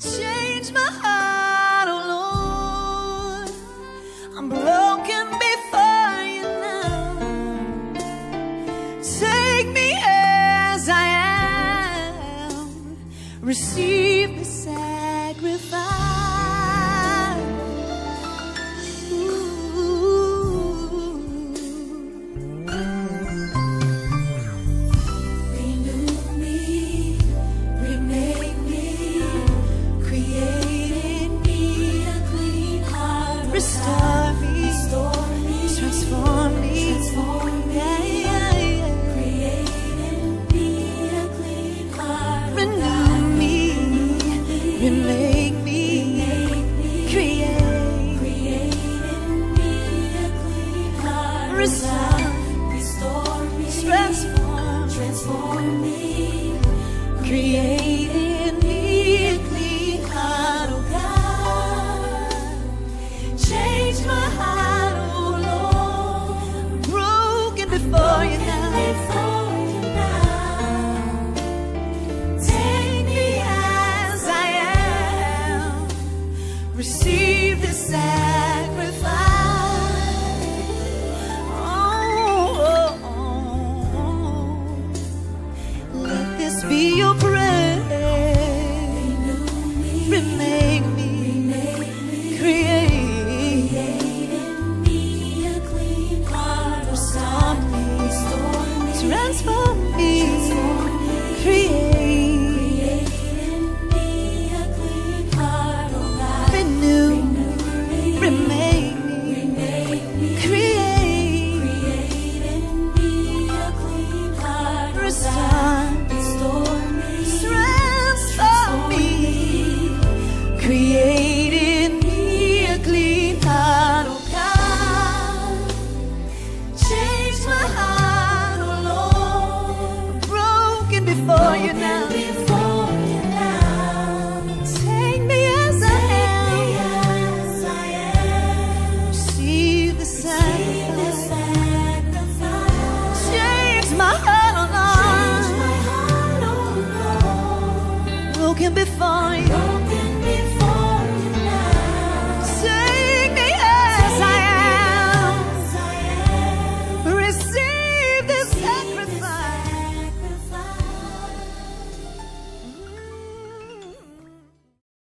Change my heart, oh Lord. I'm broken before you now. Take me as I am. Receive the sacrifice. Restore me, transform me, yeah, yeah, yeah. Create in me a clean heart. Renew me, remake me, create in me a clean heart. restore me, transform me, create in me a clean heart, oh God. change my heart, oh Lord. Broken before you now. Take me as I am. Receive the sacrifice. Oh, oh, oh. Let this be your prayer. Remake me, create in me a clean heart. restore me, transform me, create in me a clean heart, oh God. renew, remake me, create in me a clean heart, restore, transform me, create in me a clean heart, oh God. Change my heart, oh Lord. Broken before you now. Take me as I am. Receive the sacrifice. Change my heart, oh Lord. Broken before you.